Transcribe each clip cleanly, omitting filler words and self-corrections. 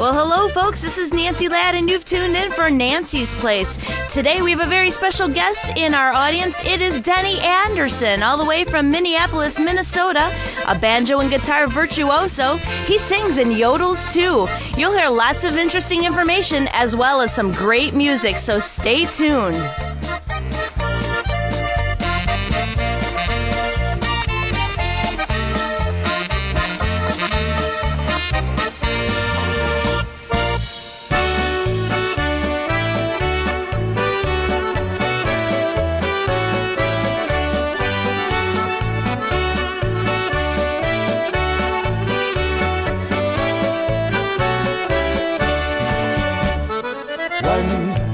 Well, hello, folks. This is Nancy Ladd, and you've tuned in for Nancy's Place. Today, we have a very special guest in our audience. It is Denny Anderson, all the way from Minneapolis, Minnesota, a banjo and guitar virtuoso. He sings and yodels, too. You'll hear lots of interesting information as well as some great music, so stay tuned.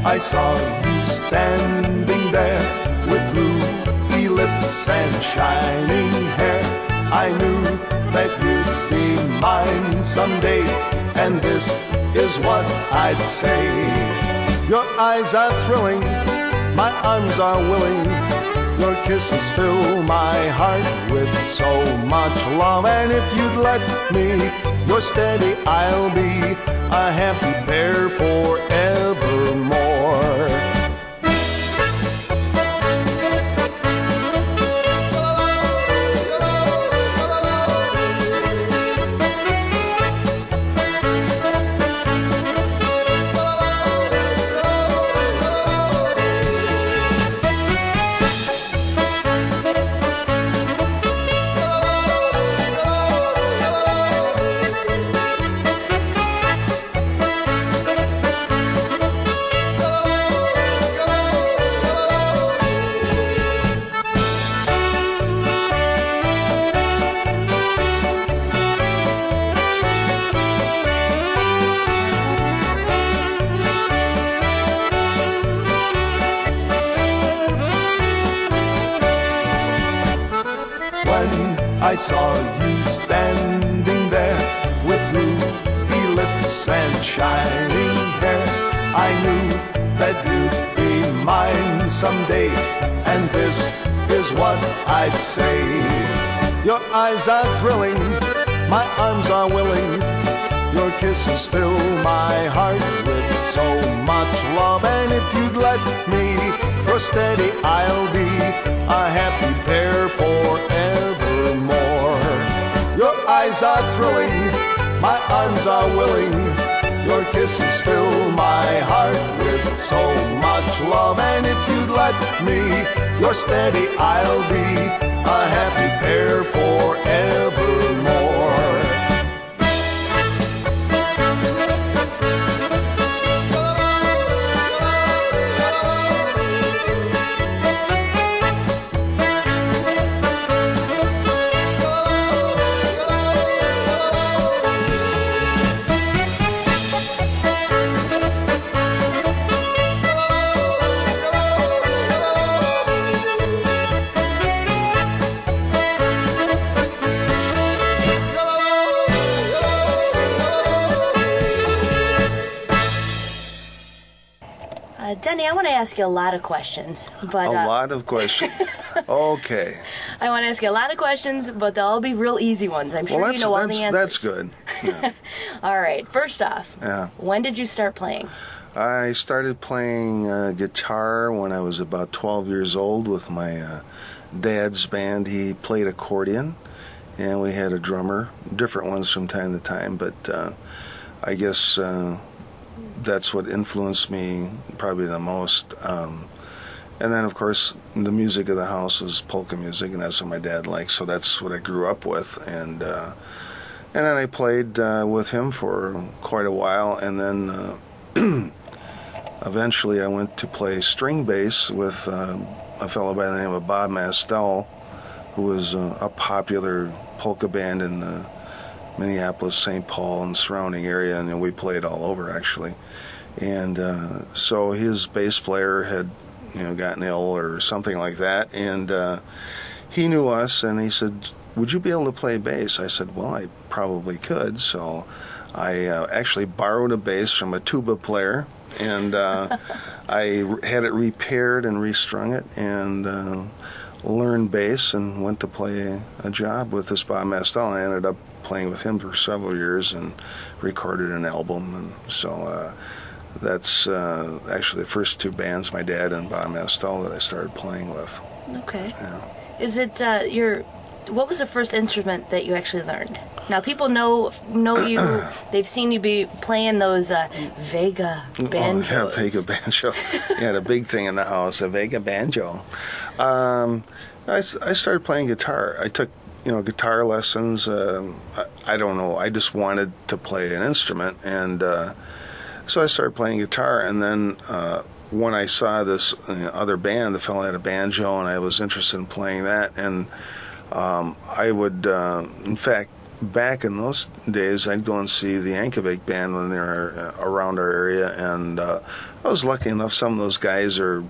I saw you standing there with ruby lips and shining hair. I knew that you'd be mine someday, and this is what I'd say. Your eyes are thrilling, my arms are willing. Your kisses fill my heart with so much love, and if you'd let me, you're steady, I'll be a happy pair forevermore. I saw you standing there with ruby lips and shining hair. I knew that you'd be mine someday, and this is what I'd say. Your eyes are thrilling, my arms are willing. Your kisses fill my heart with so much love, and if you'd let me, you're steady, I'll be a happy pair forevermore. Your eyes are thrilling, my arms are willing. Your kisses fill my heart with so much love, and if you'd let me, you're steady, I'll be a happy pair forevermore. Denny, I want to ask you a lot of questions. But, a lot of questions. Okay. I want to ask you a lot of questions, but they'll all be real easy ones. I'm sure you know all the answers. That's good. Yeah. All right. First off, when did you start playing? I started playing guitar when I was about 12 years old with my dad's band. He played accordion, and we had a drummer, different ones from time to time, but I guess that's what influenced me probably the most. And then, of course, the music of the house was polka music, and that's what my dad liked, so that's what I grew up with. And then I played with him for quite a while, and then eventually I went to play string bass with a fellow by the name of Bob Mastel, who was a popular polka band in the Minneapolis, St. Paul, and surrounding area, and we played all over, actually. And so his bass player had gotten ill or something like that, and he knew us, and he said, "Would you be able to play bass?" I said, "Well, I probably could." So I actually borrowed a bass from a tuba player, and I had it repaired and restrung it, and learned bass, and went to play a job with this Bob Mastel, and I ended up playing with him for several years and recorded an album. And so that's actually the first two bands, my dad and Bob Mestel, that I started playing with. Okay. Yeah. Is it what was the first instrument that you actually learned? Now, people know you. They've seen you be playing those Vega banjos. Oh, yeah, Vega banjo. Yeah, the big thing in the house, a Vega banjo. I started playing guitar. I took, guitar lessons. I don't know. I just wanted to play an instrument, and so I started playing guitar. And then when I saw this other band, the fellow had a banjo, and I was interested in playing that. And I would, in fact, back in those days, I'd go and see the Yankovic band when they were around our area, and I was lucky enough. Some of those guys would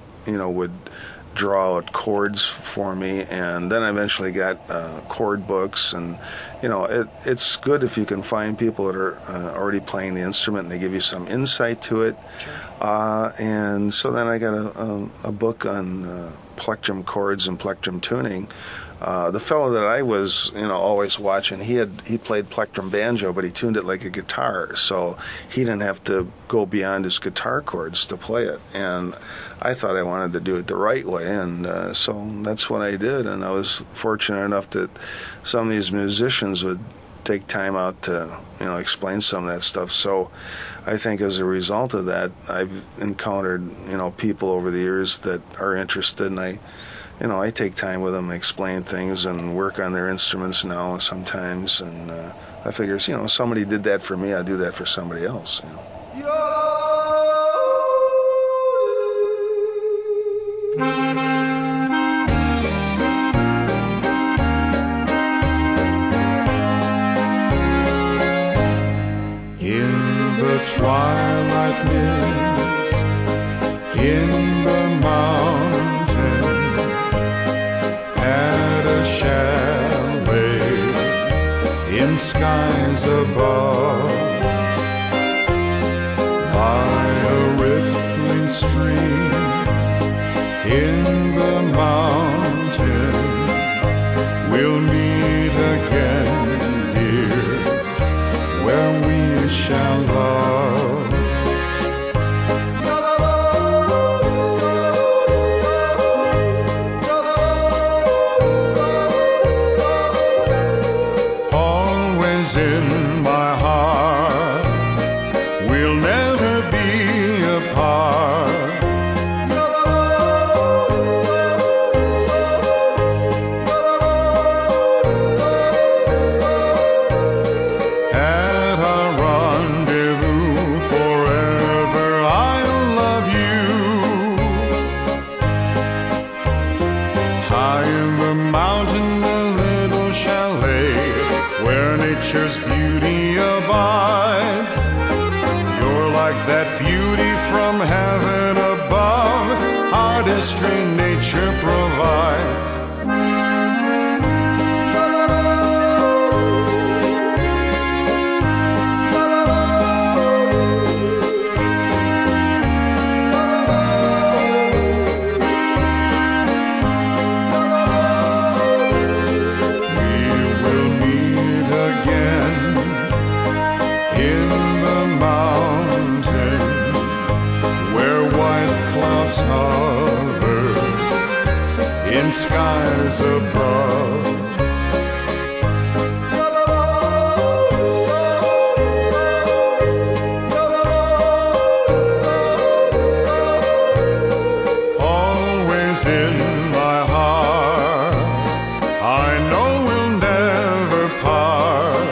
draw out chords for me, and then I eventually got chord books. And it's good if you can find people that are already playing the instrument and they give you some insight to it. Sure. And so then I got a book on plectrum chords and plectrum tuning. The fellow that I was, always watching, he played plectrum banjo, but he tuned it like a guitar, so he didn't have to go beyond his guitar chords to play it. And I thought I wanted to do it the right way, and so that's what I did. And I was fortunate enough that some of these musicians would take time out to, explain some of that stuff. So I think as a result of that, I've encountered, people over the years that are interested, and I take time with them, explain things, and work on their instruments now sometimes. And I figure, somebody did that for me, I'll do that for somebody else. In the twilight mist, in the mountains, at a chalet in skies above, by a rippling stream in the mountain, we'll meet again here where we shall love. In my heart, we'll never be apart. At our rendezvous forever, I'll love you. High in the mountain, a little chalet where nature's beauty abides. You're like that beauty from heaven above, artistry nature provides. In skies above, always in my heart, I know we'll never part.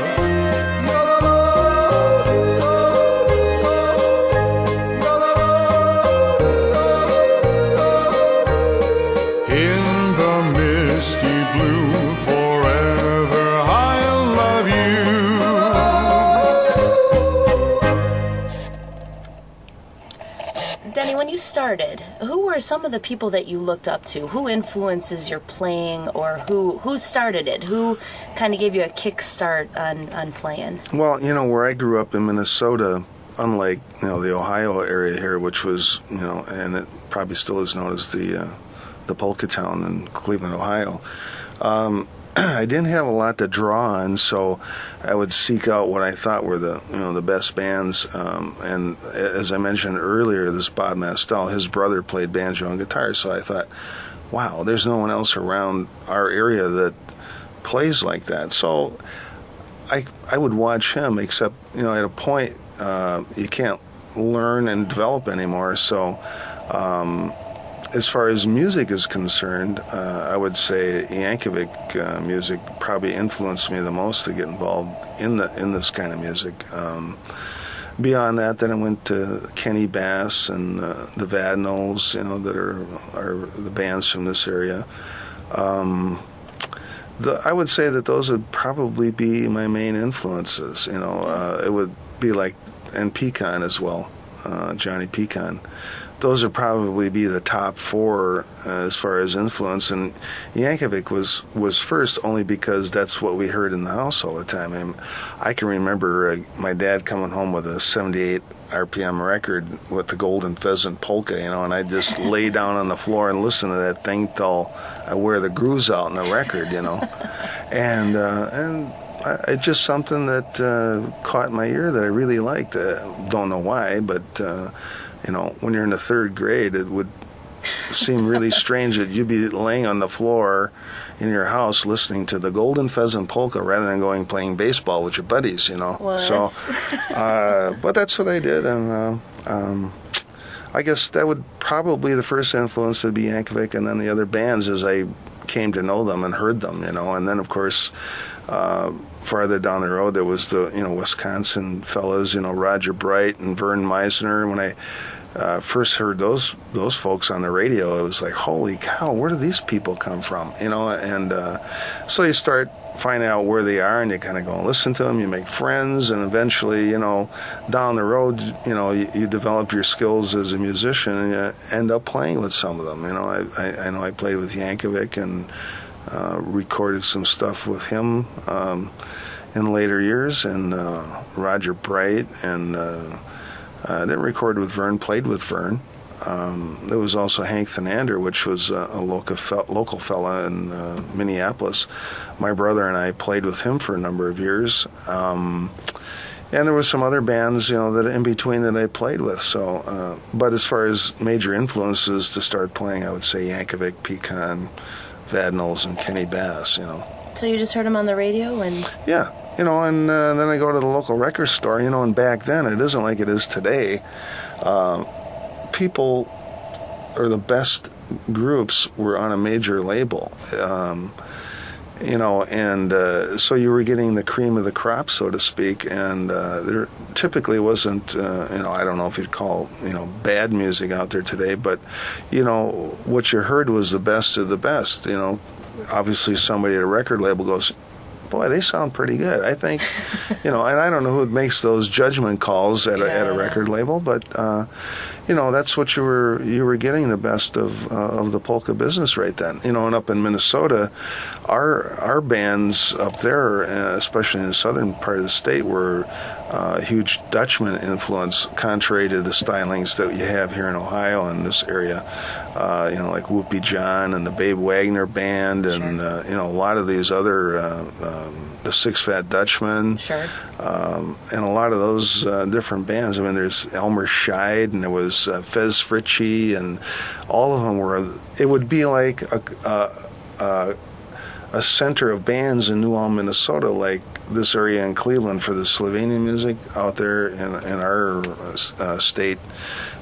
In the misty blue forever, I'll love you. Denny, when you started, who were some of the people that you looked up to? Who influences your playing, or who started it? Who kind of gave you a kickstart on playing? Well, where I grew up in Minnesota, unlike, the Ohio area here, which was, and it probably still is known as the Polka town in Cleveland, Ohio. I didn't have a lot to draw on, so I would seek out what I thought were the best bands. And as I mentioned earlier, this Bob Mastel, his brother played banjo and guitar, so I thought, wow, there's no one else around our area that plays like that. So I would watch him, except, at a point, you can't learn and develop anymore. So as far as music is concerned, I would say Yankovic music probably influenced me the most to get involved in this kind of music. Beyond that, then I went to Kenny Bass and the Hlad Nols, that are the bands from this area. I would say that those would probably be my main influences. It would be like, and Pecan as well, Johnny Pecan. Those would probably be the top four as far as influence. And Yankovic was first only because that's what we heard in the house all the time. I can remember my dad coming home with a 78 RPM record with the Golden Pheasant Polka, and I'd just lay down on the floor and listen to that thing till I wear the grooves out in the record, and it's just something that caught my ear that I really liked. Don't know why, but when you're in the third grade, it would seem really strange that you'd be laying on the floor in your house listening to the Golden Pheasant Polka rather than going playing baseball with your buddies, Well, So, but that's what I did, and I guess that would probably the first influence would be Yankovic, and then the other bands as I came to know them and heard them, and then of course farther down the road there was the Wisconsin fellas, Roger Bright and Vern Meisner. When I first heard those folks on the radio, it was like, holy cow, where do these people come from? And so you start finding out where they are, and you kind of go and listen to them, you make friends, and eventually, down the road, you develop your skills as a musician, and you end up playing with some of them. I know I played with Yankovic and recorded some stuff with him in later years, and Roger Bright, and didn't record with Vern, played with Vern. There was also Hank Thenander, which was a local fella in Minneapolis. My brother and I played with him for a number of years. And there were some other bands, that in between that I played with. So, but as far as major influences to start playing, I would say Yankovic, Pecan, Hlad Nols, and Kenny Bass, So you just heard him on the radio, and yeah, and then I go to the local record store, and back then it isn't like it is today. People, or the best groups, were on a major label, and so you were getting the cream of the crop, so to speak, and there typically wasn't, I don't know if you'd call, bad music out there today, but, what you heard was the best of the best. Obviously somebody at a record label goes, boy, they sound pretty good. I think, and I don't know who makes those judgment calls at a record label, but that's what you were getting, the best of the polka business right then. And up in Minnesota, our bands up there, especially in the southern part of the state, were a huge Dutchman influence, contrary to the stylings that you have here in Ohio and this area. Like Whoopie John and the Babe Wagner Band, and a lot of these other, the Six Fat Dutchmen, and a lot of those different bands. I mean, there's Elmer Scheid, and there was Fez Fritchie, and all of them were. It would be like a center of bands in New Ulm, Minnesota, like this area in Cleveland for the Slovenian music. Out there in our state,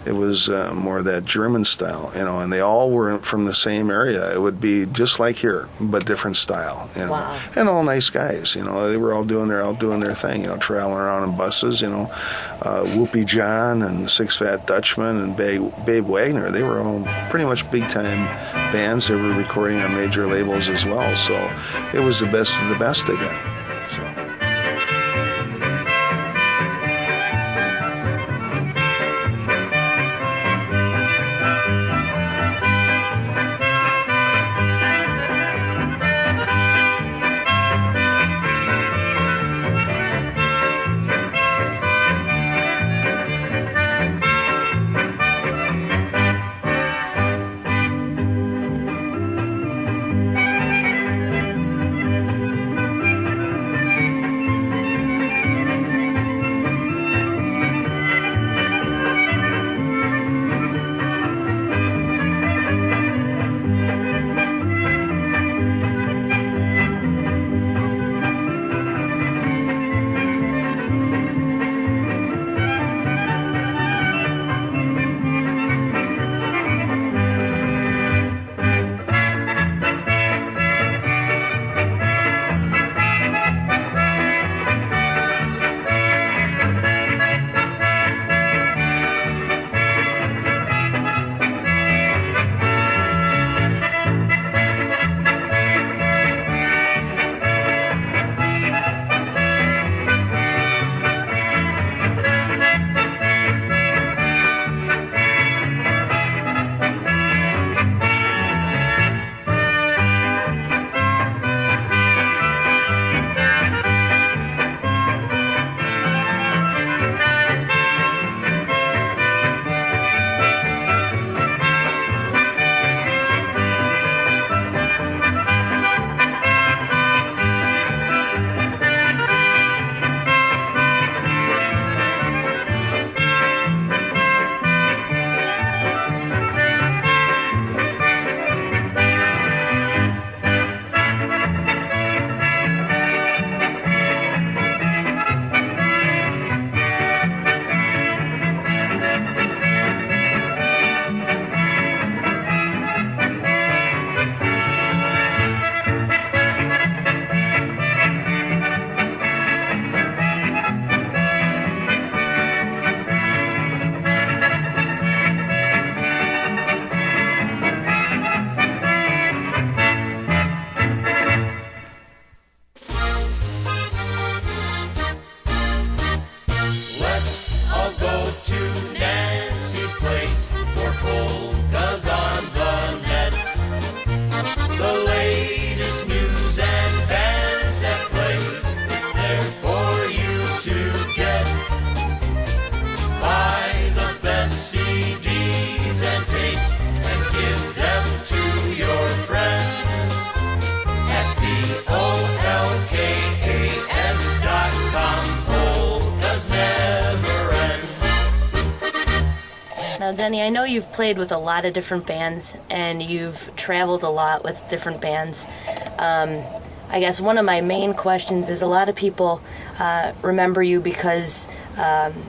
it was more that German style, and they all were from the same area. It would be just like here, but different style, Wow. And all nice guys, they were all doing their thing, traveling around in buses, Whoopie John and Six Fat Dutchmen and Babe Wagner, they were all pretty much big time bands. They were recording on major labels as well, so it was the best of the best again. So. Now, Denny, I know you've played with a lot of different bands, and you've traveled a lot with different bands. I guess one of my main questions is a lot of people remember you because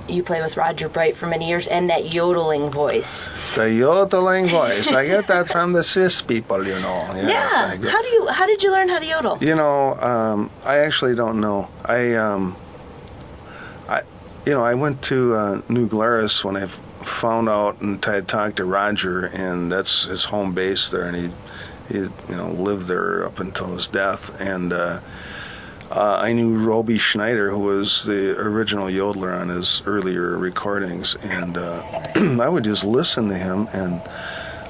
you play with Roger Bright for many years, and that yodeling voice. The yodeling voice. I get that from the Swiss people, you know. Yes, yeah. How did you learn how to yodel? You know, I actually don't know. I went to New Glarus when I found out, and I had talked to Roger, and that's his home base there, and he lived there up until his death, and I knew Roby Schneider, who was the original yodeler on his earlier recordings, and I would just listen to him, and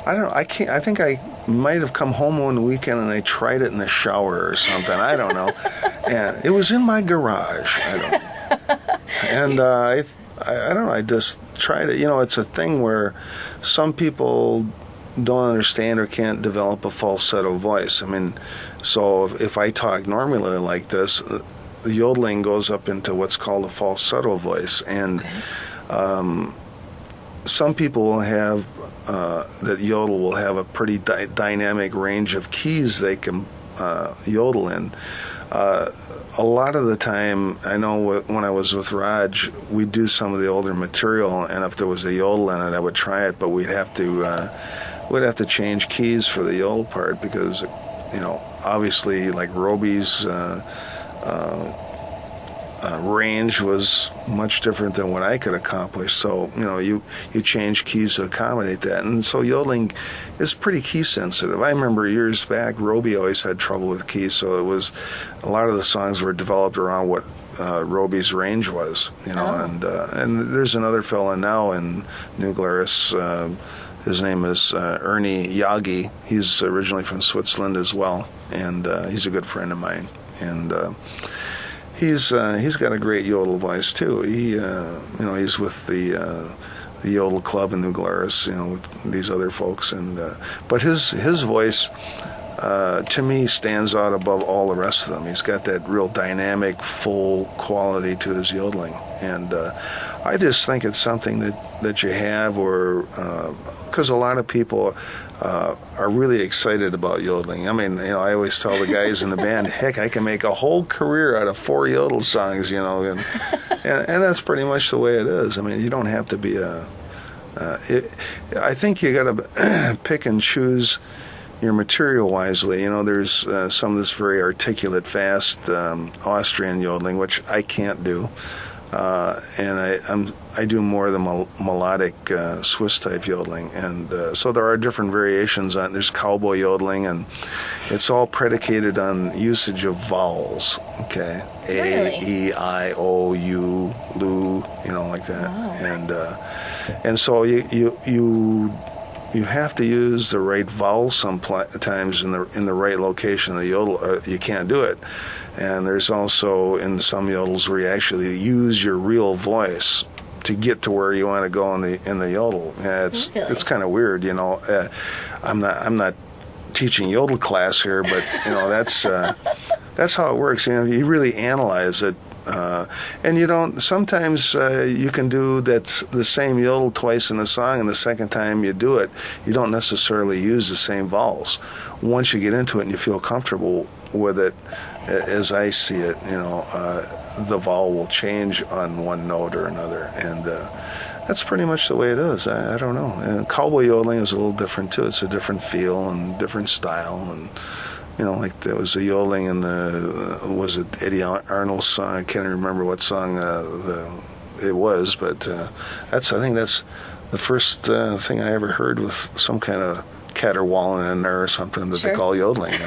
I think I might have come home one weekend and I tried it in the shower or something, I don't know, and it was in my garage, and I don't know, I just tried it. You know, it's a thing where some people don't understand or can't develop a falsetto voice. I mean, so if I talk normally like this, the yodeling goes up into what's called a falsetto voice, and some people will have that yodel will have a pretty dynamic range of keys they can yodel in. A lot of the time, I know when I was with Raj, we'd do some of the older material, and if there was a yodel in it, I would try it, but we'd have to change keys for the yodel part because, obviously, like Roby's range was much different than what I could accomplish. So, you change keys to accommodate that. And so yodeling is pretty key sensitive. I remember years back, Roby always had trouble with keys, so it was a lot of the songs were developed around what Roby's range was, and there's another fella now in New Glarus. His name is Ernie Yagi. He's originally from Switzerland as well, and he's a good friend of mine. And he's got a great yodel voice too. He's with the Yodel Club in New Glarus, with these other folks, and but his voice to me stands out above all the rest of them. He's got that real dynamic, full quality to his yodeling, and I just think it's something that you have, or because a lot of people are really excited about yodeling. I mean, I always tell the guys in the band, heck, I can make a whole career out of 4 yodel songs, and that's pretty much the way it is. I mean, you don't have to be I think you got to pick and choose your material wisely. There's some of this very articulate, fast Austrian yodeling, which I can't do. And I do more of the melodic Swiss type yodeling, and so there are different variations on. There's cowboy yodeling, and it's all predicated on usage of vowels. Okay, really? A, E, I, O, U, Lu, like that, wow. and so you have to use the right vowel sometimes in the right location of the yodel. You can't do it. And there's also in some yodels where you actually use your real voice to get to where you want to go in the yodel. It's kind of weird, I'm not teaching yodel class here, but that's how it works. You really analyze it. And you don't. Sometimes you can do the same yodel twice in the song, and the second time you do it, you don't necessarily use the same vowels. Once you get into it and you feel comfortable with it, as I see it, the vowel will change on one note or another, and that's pretty much the way it is. I don't know. And cowboy yodeling is a little different too. It's a different feel and different style, and like there was a yodeling in was it Eddie Arnold's song? I can't remember what song it was, but I think that's the first thing I ever heard with some kind of caterwauling in there or something that they call yodeling.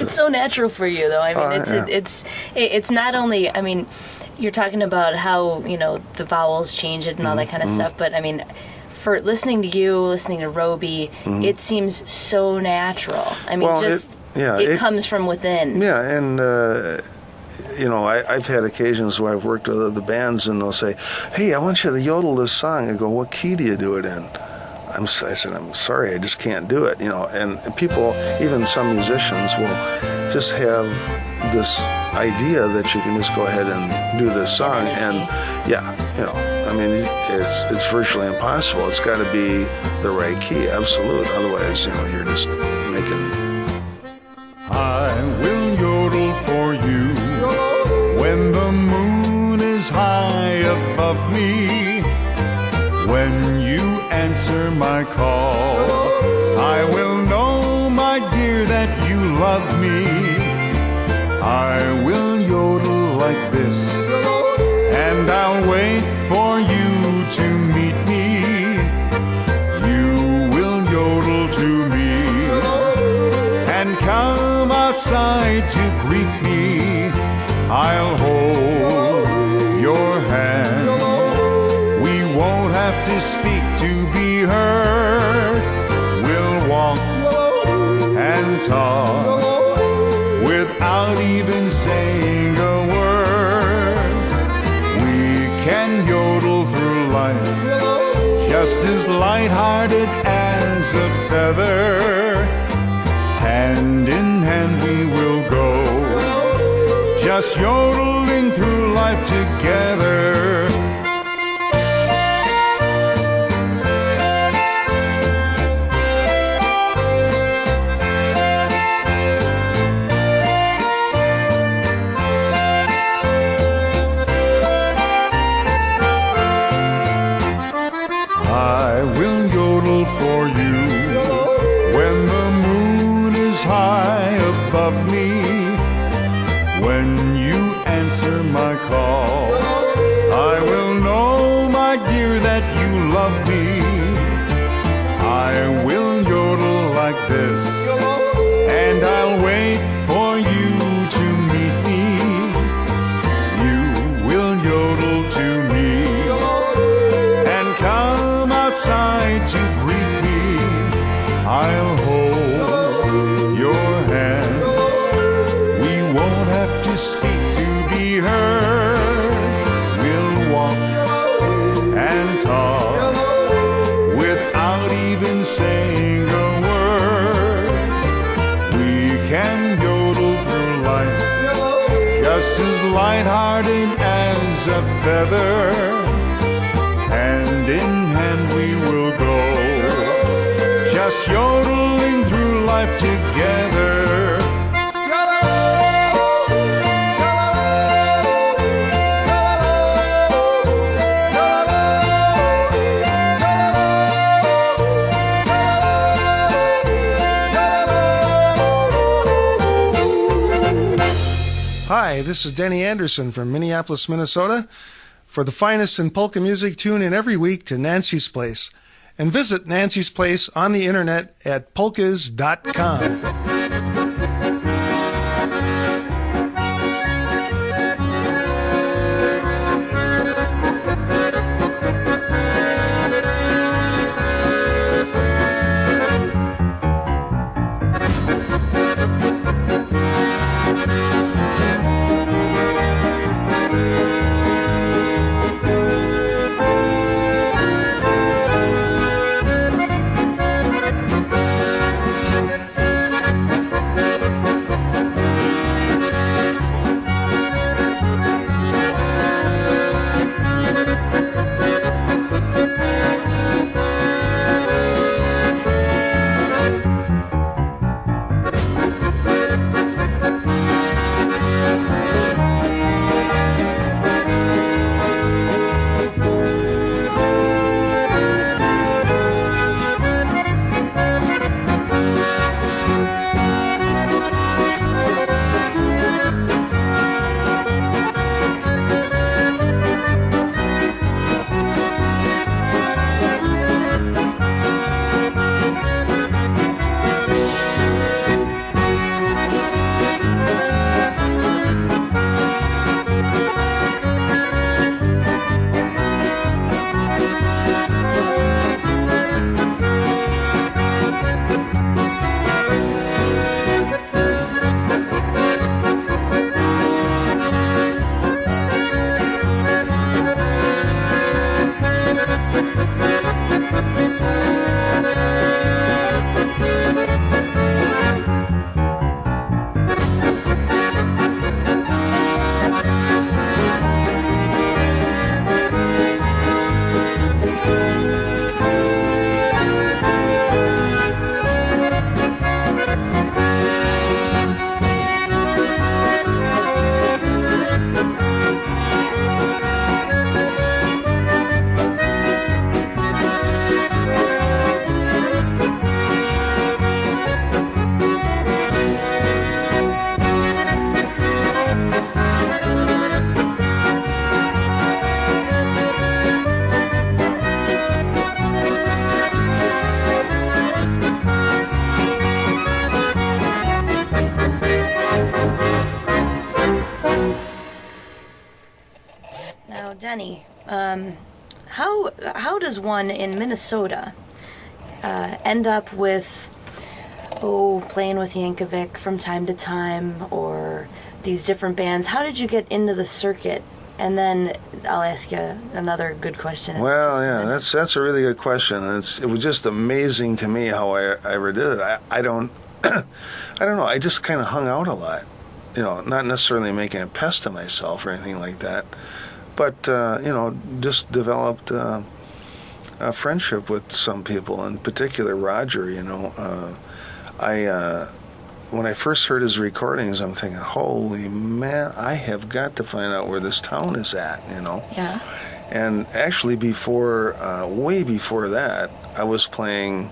It's so natural for you, though. I mean, it's not only. I mean, you're talking about how the vowels change it and all that kind of stuff, but I mean, for listening to you, listening to Roby, it seems so natural. I mean, it comes from within. Yeah, and I've had occasions where I've worked with other bands, and they'll say, "Hey, I want you to yodel this song." I go, "What key do you do it in?" I said, "I'm sorry, I just can't do it." And people, even some musicians, will just have this idea that you can just go ahead and do this song, and I mean, it's virtually impossible. It's got to be the right key, absolute. Otherwise, you're just making. I will yodel for you when the moon is high above me. When you answer my call, I will know, my dear, that you love me. I will yodel like this, and I'll wait for you to meet me. You will yodel to me and come outside to greet me. I'll hold your hand. We won't have to speak to be heard. We'll walk and talk without even saying a word. We can yodel through life just as lighthearted as a feather. Hand in hand we will go, just yodeling through life together. I will yodel for you when the moon is high above me. When you answer my call, I will know, my dear, that you love me. I will yodel like this, and I'll wait for you to meet me. You will yodel to me and come outside to greet me. I'll hold your hand. We won't have to speak to be heard. We'll walk and talk without even saying a word. We can yodel through life just as lighthearted as a feather. Hand in hand we will go, just yodeling through life together. Hi, this is Denny Anderson from Minneapolis, Minnesota. For the finest in polka music, tune in every week to Nancy's Place. And visit Nancy's Place on the internet at polkas.com. Now, Denny, how does one in Minnesota end up with playing with Yankovic from time to time, or these different bands? How did you get into the circuit? And then I'll ask you another good question. Well, yeah, that's a really good question. It was just amazing to me how I ever did it. I don't I don't know. I just kind of hung out a lot, not necessarily making a pest of myself or anything like that, but just developed a friendship with some people, in particular Roger. When I first heard his recordings, I'm thinking, holy man, I have got to find out where this town is at, Yeah. And actually way before that, I was playing,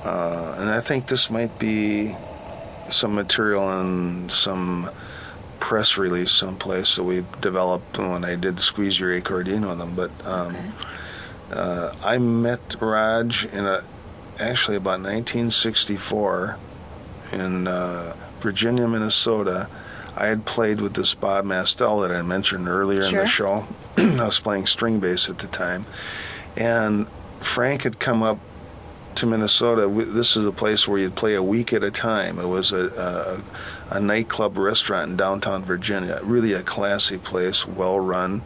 and I think this might be some material in some press release someplace that we developed when I did Squeeze Your Accordion with them, but I met Raj actually about 1964 in Virginia, Minnesota. I had played with this Bob Mastel that I mentioned earlier in the show. I was playing string bass at the time. And Frank had come up to Minnesota. This is a place where you'd play a week at a time. It was a nightclub restaurant in downtown Virginia. Really a classy place, well run.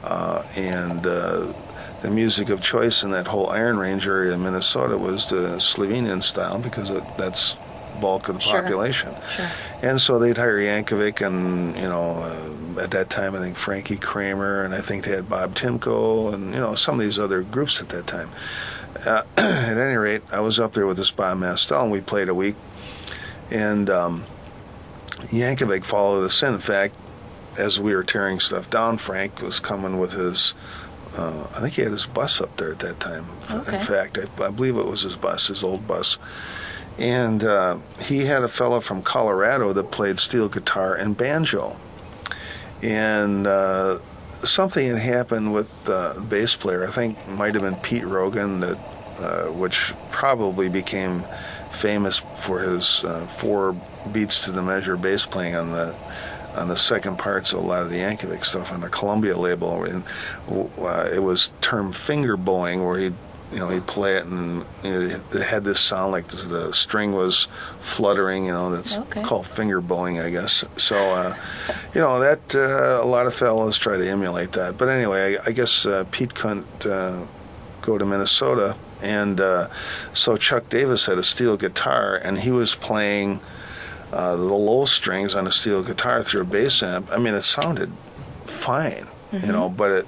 And the music of choice in that whole Iron Range area in Minnesota was the Slovenian style, because that's bulk of the population. Sure. And so they'd hire Yankovic and, at that time I think Frankie Kramer, and I think they had Bob Timko and, some of these other groups at that time. At any rate, I was up there with this Bob Mastel, and we played a week. And Yankovic followed us in. In fact, as we were tearing stuff down, Frank was coming with his, I think he had his bus up there at that time. Okay. In fact, I believe it was his bus, his old bus. And he had a fellow from Colorado that played steel guitar and banjo. And something had happened with the bass player. I think it might have been Pete Rogan, which probably became famous for his 4 beats to the measure bass playing on the second parts of a lot of the Yankovic stuff on the Columbia label. And it was termed finger bowing, where he'd play it, and it had this sound like the string was fluttering. That's called finger bowing, I guess. So, that a lot of fellows try to emulate that. But anyway, I guess Pete couldn't go to Minnesota, and so Chuck Davis had a steel guitar, and he was playing the low strings on a steel guitar through a bass amp. I mean, it sounded fine, but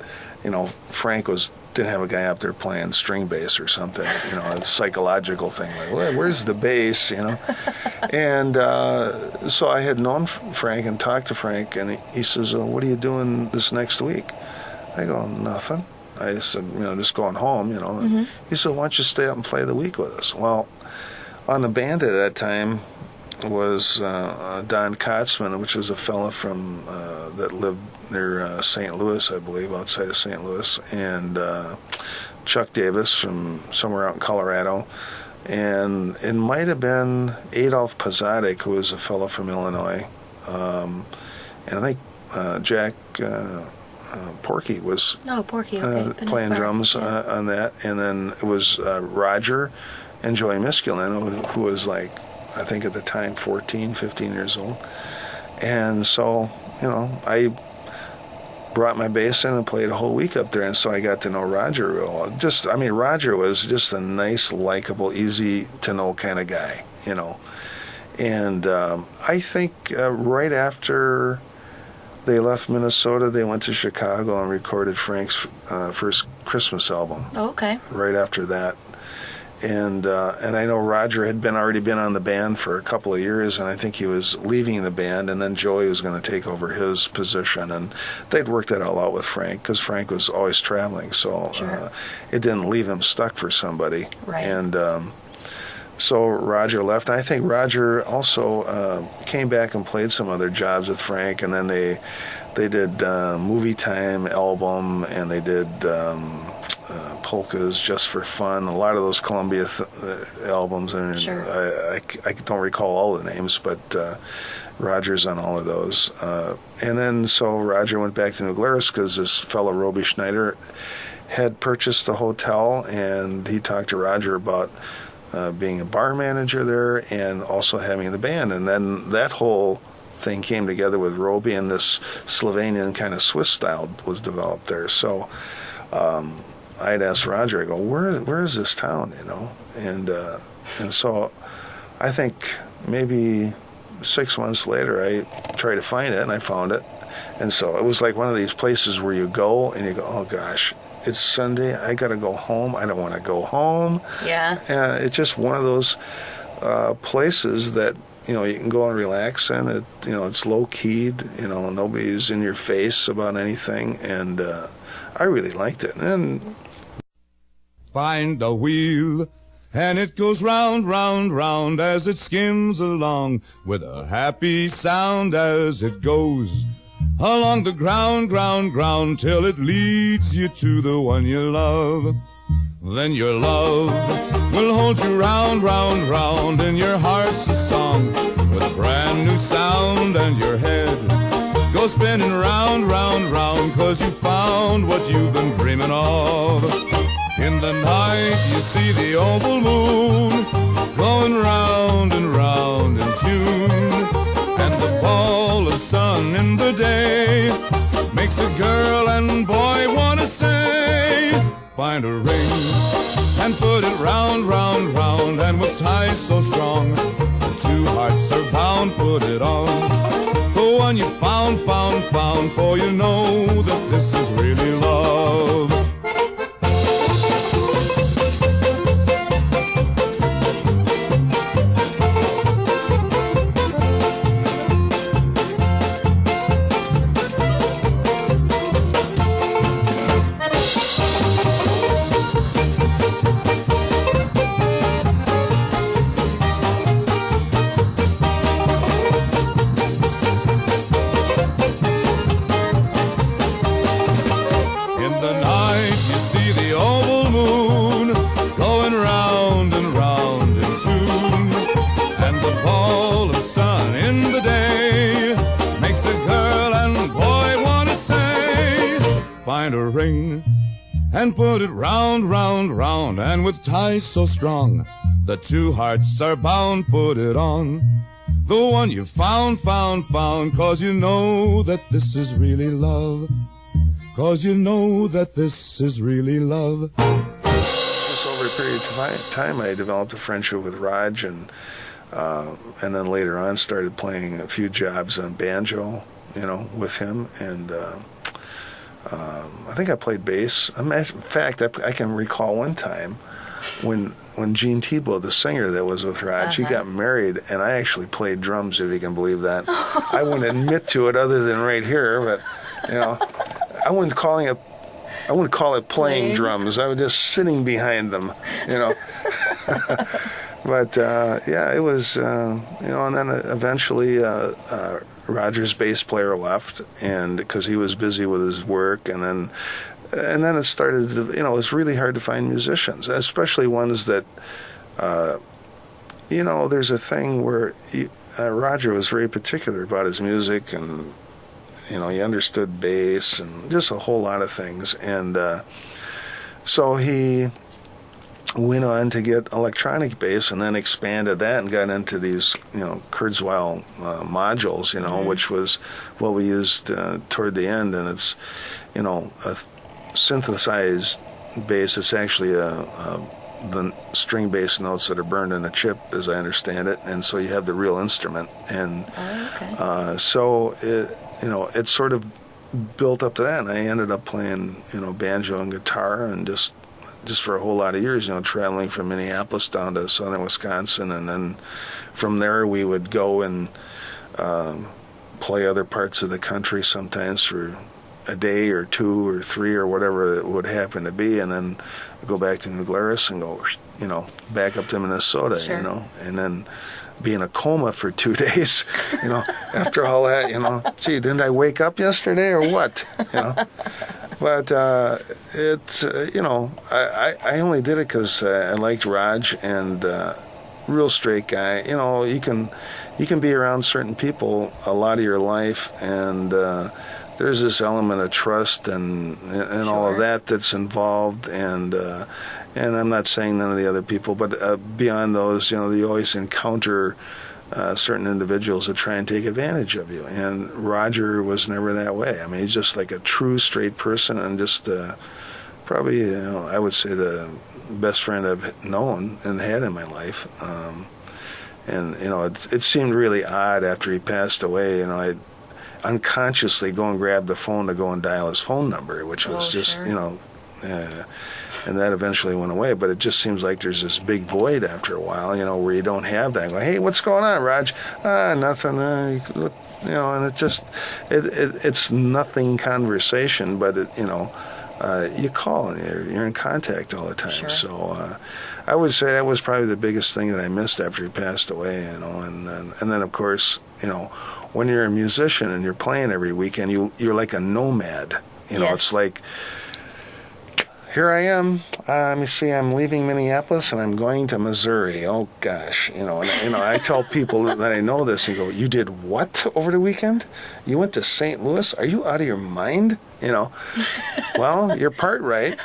Frank didn't have a guy up there playing string bass or something, a psychological thing, like, well, where's the bass, And so I had known Frank and talked to Frank, and he says, what are you doing this next week? I go, nothing. I said, just going home, And he said, why don't you stay up and play the week with us? Well, on the band at that time was Don Kotzman, which was a fella from that lived near St. Louis, I believe, outside of St. Louis, and Chuck Davis from somewhere out in Colorado, and it might have been Adolf Pazadik, who was a fellow from Illinois, and I think Jack Porky was playing drums on that, and then it was Roger and Joey Miskulin, who was like, I think at the time 14, 15 years old. And so, I brought my bass in and played a whole week up there, and so I got to know Roger real well. Roger was just a nice, likable, easy to know kind of guy, And I think right after they left Minnesota, they went to Chicago and recorded Frank's first Christmas album. Oh, okay. Right after that. And I know Roger had already been on the band for a couple of years, and I think he was leaving the band, and then Joey was going to take over his position, and they'd worked that all out with Frank, because Frank was always traveling, so it didn't leave him stuck for somebody. Right. And so Roger left, and I think Roger also came back and played some other jobs with Frank, and then they did Movie Time album, and they did Polkas, Just for Fun, a lot of those Columbia albums, and Sure. I don't recall all the names, but Roger's on all of those. And then so Roger went back to New Glarus because this fellow Roby Schneider had purchased the hotel, and he talked to Roger about being a bar manager there and also having the band. And then that whole thing came together with Roby, and this Slovenian kind of Swiss style was developed there. So I'd asked Roger, I go, where is this town, you know? And so I think maybe 6 months later I tried to find it, and I found it. And so it was like one of these places where you go and you go, oh gosh, it's Sunday, I gotta go home, I don't want to go home. Yeah. It's just one of those places that, you know, you can go and relax in. It, you know, it's low keyed. You know, nobody's in your face about anything, and I really liked it. And Find a wheel, and it goes round, round, round as it skims along with a happy sound as it goes along the ground, ground, ground till it leads you to the one you love. Then your love will hold you round, round, round, and your heart's a song with a brand new sound, and your head goes spinning round, round, round, 'cause you found what you've been dreaming of. In the night you see the oval moon going round and round in tune, and the ball of sun in the day makes a girl and boy wanna say, find a ring and put it round, round, round, and with ties so strong the two hearts are bound, put it on the one you found, found, found, for you know that this is really love. Find a ring and put it round, round, round, and with ties so strong the two hearts are bound, put it on the one you found, found, found, 'cause you know that this is really love, 'cause you know that this is really love. Just over a period of time I developed a friendship with Raj, and then later on started playing a few jobs on banjo, you know, with him, and I think I played bass. In fact, I can recall one time when Gene Tebow, the singer that was with Raj, he got married, and I actually played drums, if you can believe that. I wouldn't admit to it other than right here, but, you know, I wouldn't call it playing drums. I was just sitting behind them, you know. But, yeah, it was, you know, and then eventually Roger's bass player left, and because he was busy with his work, and then it started to, you know, it was really hard to find musicians, especially ones that, you know, there's a thing where Roger was very particular about his music, and, you know, he understood bass and just a whole lot of things, and so he went on to get electronic bass, and then expanded that and got into these, you know, Kurzweil modules, you know, which was what we used toward the end. And it's, you know, a synthesized bass. It's actually the string bass notes that are burned in a chip, as I understand it, and so you have the real instrument. And so it, you know, it sort of built up to that, and I ended up playing, you know, banjo and guitar, and just for a whole lot of years, you know, traveling from Minneapolis down to southern Wisconsin, and then from there we would go and play other parts of the country, sometimes for a day or two or three or whatever it would happen to be, and then go back to New Glarus and go, you know, back up to Minnesota, you know, and then be in a coma for 2 days, you know, after all that, you know, gee, didn't I wake up yesterday or what, you know? But it's I only did it because I liked Raj, and real straight guy. You can be around certain people a lot of your life, and there's this element of trust and all of that that's involved, and I'm not saying none of the other people, but beyond those, you always encounter certain individuals that try and take advantage of you. And Roger was never that way. I mean, he's just like a true straight person, and just probably, I would say the best friend I've known and had in my life. And it seemed really odd after he passed away. I'd unconsciously go and grab the phone to go and dial his phone number, which was just, sure. And that eventually went away. But it just seems like there's this big void after a while, where you don't have that. Go, hey, what's going on, Raj? Nothing. And it just, it's nothing conversation, but you call and you're in contact all the time. Sure. So I would say that was probably the biggest thing that I missed after he passed away. And then of course, when you're a musician and you're playing every weekend, you're like a nomad. Yes. It's like, here I am. Let me see. I'm leaving Minneapolis and I'm going to Missouri. Oh gosh, I tell people that I know this and go, "You did what over the weekend? You went to St. Louis? Are you out of your mind?" Well, you're part right.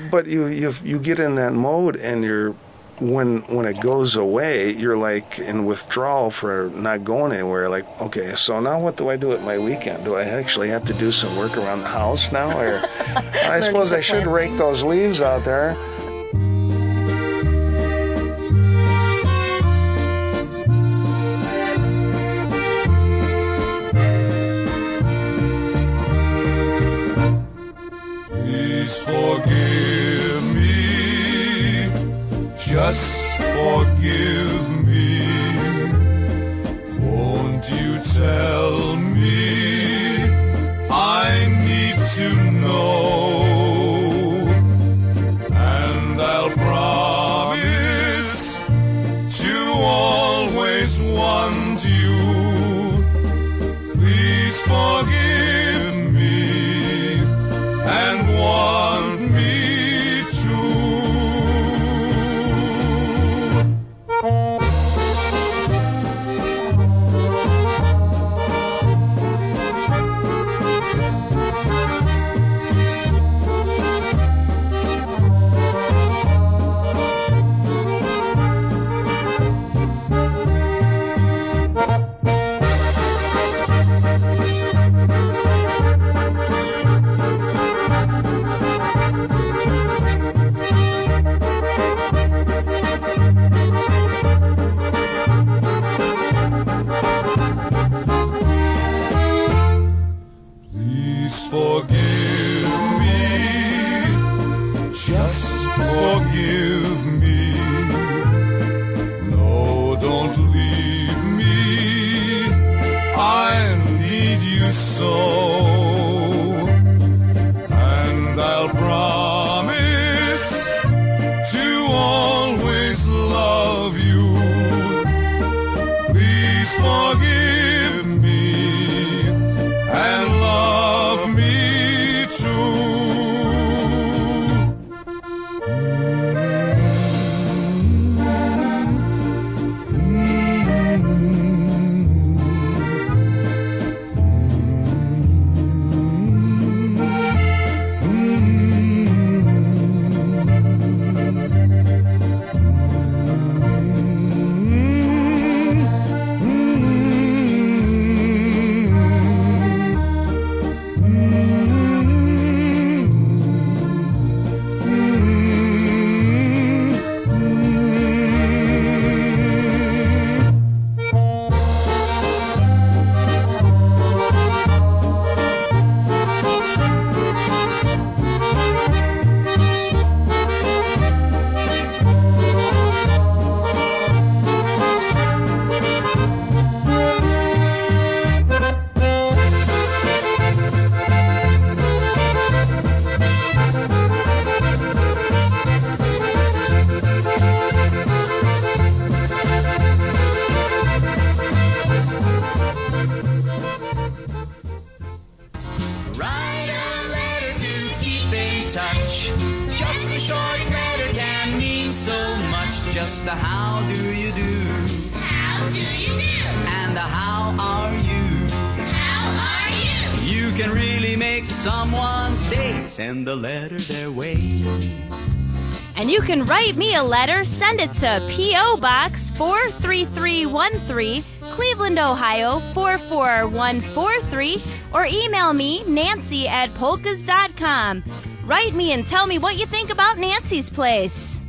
But you get in that mode, and when it goes away, you're like in withdrawal for not going anywhere. Like, okay, so now what do I do at my weekend? Do I actually have to do some work around the house now? Or I suppose I should rake those leaves out there. Please forgive me, just forgive me. Won't you tell me? I need to know. And touch. Just a short letter can mean so much. Just a how do you do? How do you do? And a how are you? How are you? You can really make someone's day. Send a letter their way. And you can write me a letter. Send it to P.O. Box 43313, Cleveland, Ohio 44143, or email me, Nancy@polkas.com. Write me and tell me what you think about Nancy's Place.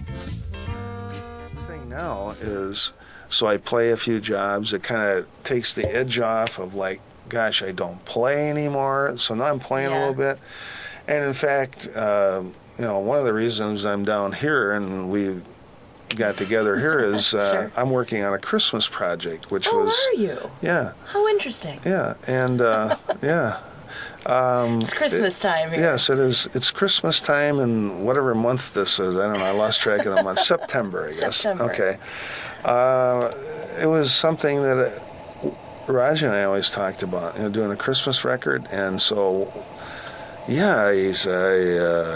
The thing now is, so I play a few jobs. It kind of takes the edge off of like, gosh, I don't play anymore. So now I'm playing a little bit. And in fact, one of the reasons I'm down here and we got together here is Sure. I'm working on a Christmas project, which Oh, was... are you? Yeah. How interesting. Yeah, and yeah. It's Christmas time here. Yes, it is. It's Christmas time, and whatever month this is, I don't know. I lost track of the month. September, I guess. September. Okay. It was something that Raj and I always talked about, doing a Christmas record, and so, yeah, I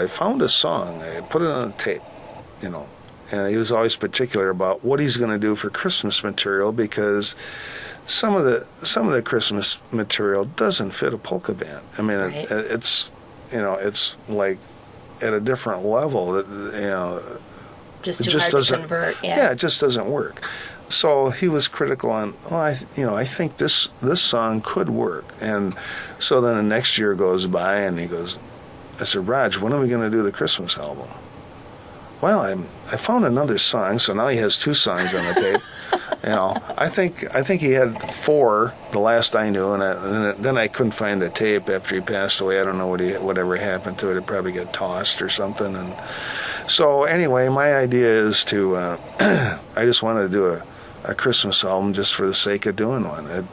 found a song. I put it on a tape, and he was always particular about what he's going to do for Christmas material because some of the Christmas material doesn't fit a polka band. I mean, Right. it's like at a different level. Just it too just hard doesn't to convert. yeah, it just doesn't work. So he was critical on, I think this song could work. And so then the next year goes by, and he goes, I said, Raj, when are we going to do the Christmas album? Well, I found another song, so now he has 2 songs on the tape. I think he had 4 the last I knew, and then I couldn't find the tape after he passed away. I don't know whatever happened to it. It probably got tossed or something. And so anyway, my idea is to I just wanted to do a Christmas album just for the sake of doing one. It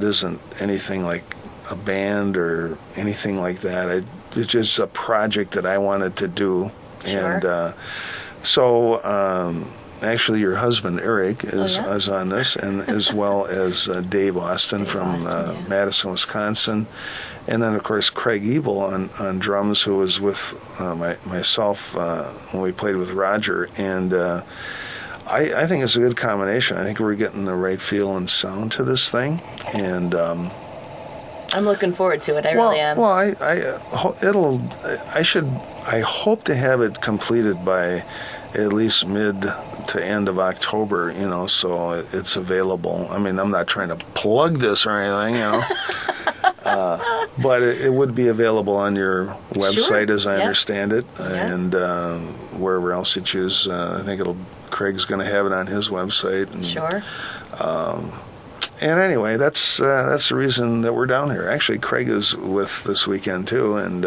isn't anything like a band or anything like that. It's just a project that I wanted to do. Sure. And so actually your husband Eric is on this, and as well as Dave Austin from Madison, Wisconsin, and then of course Craig Ebel on drums, who was with myself when we played with Roger. And I think it's a good combination. I think we're getting the right feel and sound to this thing, and I'm looking forward to it. I really am. Well, I hope to have it completed by at least mid to end of October, so it's available. I mean, I'm not trying to plug this or anything, but it would be available on your website, as I understand it, and wherever else you choose. I think Craig's going to have it on his website. And, Sure. And anyway, that's the reason that we're down here. Actually, Craig is with this weekend too, and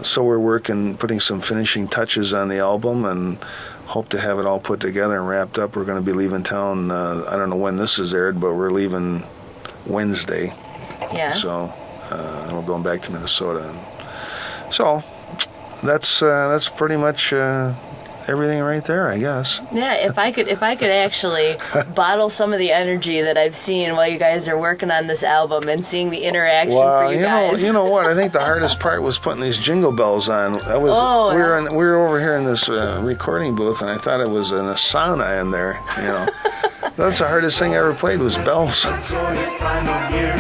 so we're putting some finishing touches on the album, and hope to have it all put together and wrapped up. We're going to be leaving town. I don't know when this is aired, but we're leaving Wednesday. Yeah. So we're going back to Minnesota. So that's pretty much everything right there, I guess. Yeah, if I could actually bottle some of the energy that I've seen while you guys are working on this album and seeing the interaction for you guys. You know what? I think the hardest part was putting these jingle bells on. That was we were over here in this recording booth, and I thought it was in a sauna in there. That's the hardest thing I ever played was bells. Joyous time of year.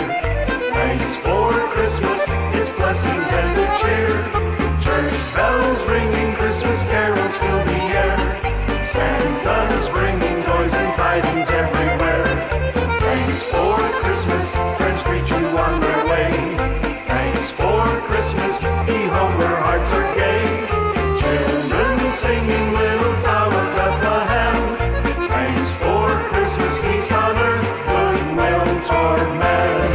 Thanks for Christmas, its blessings and good cheer. Church bells ringing, Christmas carols fill the air. Santa's bringing toys and tidings everywhere. Thanks for Christmas, friends greet you on their way. Thanks for Christmas, be home where hearts are gay. Children singing Little Town of Bethlehem. Thanks for Christmas, peace on earth, goodwill toward men.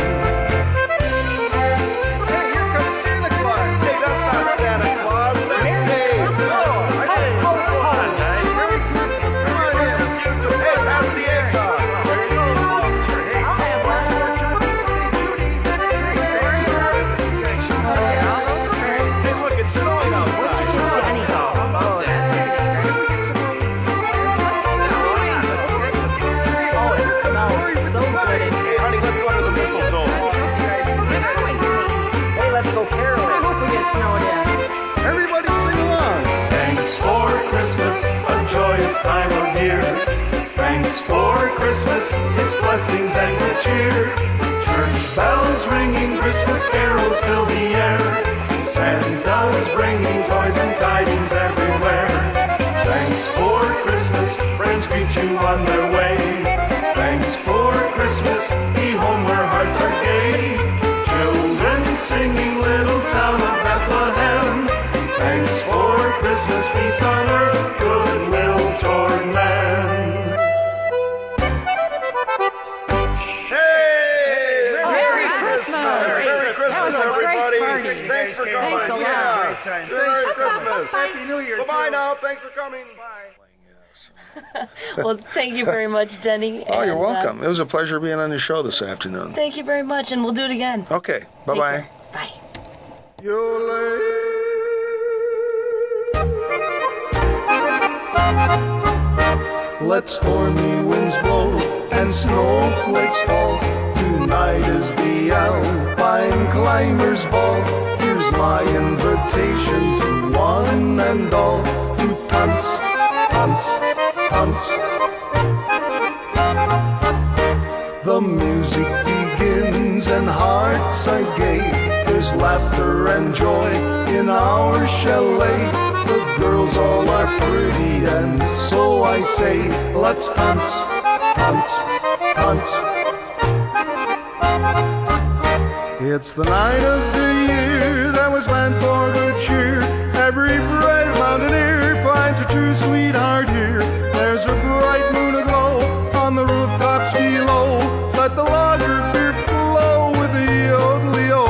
Christmas, its blessings and good cheer. Church bells ringing, Christmas carols fill the air. Santa's bringing toys and tidings everywhere. Thanks for Christmas, friends greet you on their way. Thanks for Christmas, be home where hearts are gay. Children singing, little town of Bethlehem. Thanks for Christmas, peace on earth, goodwill toward men. Merry Christmas! Merry Christmas, everybody! Thanks for coming. Thanks a lot. Yeah. Great time. Merry Christmas. Happy New Year. Bye-bye now. Thanks for coming. Bye. Well, thank you very much, Denny. Oh, you're and, welcome. It was a pleasure being on your show this afternoon. Thank you very much, and we'll do it again. Okay, Take bye-bye. care. Bye. Let stormy winds blow and snowflakes fall. Tonight is the Alpine Climbers' Ball. Here's my invitation to one and all to Tanz, Tanz, Tanz. The music begins and hearts are gay. There's laughter and joy in our chalet. The girls all are pretty and so I say, let's dance, dance, dance. It's the night of the year that was meant for good cheer. Every brave mountaineer finds a true sweetheart here. There's a bright moon aglow on the rooftops below. Let the lager beer flow with the yodelio.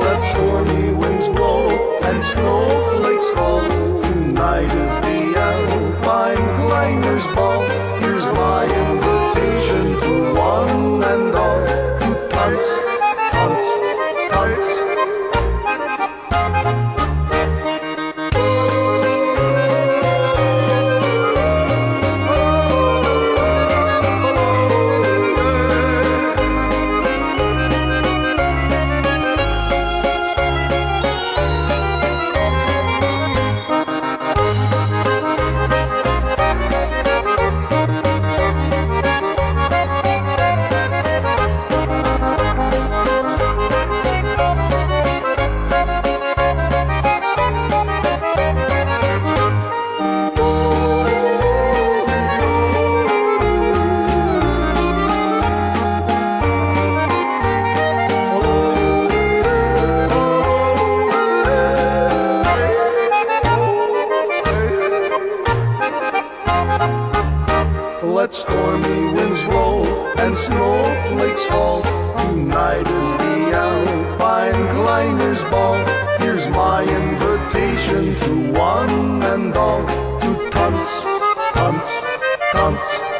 Let stormy winds blow and snowflakes fall. Tonight is the Alpine Climbers' Ball. Here's my invitation to one and all to dance, dance, dance. Let stormy winds blow and snowflakes fall. Tonight is the Alpine Climbers' Ball. Here's my invitation to one and all to dance, dance, dance.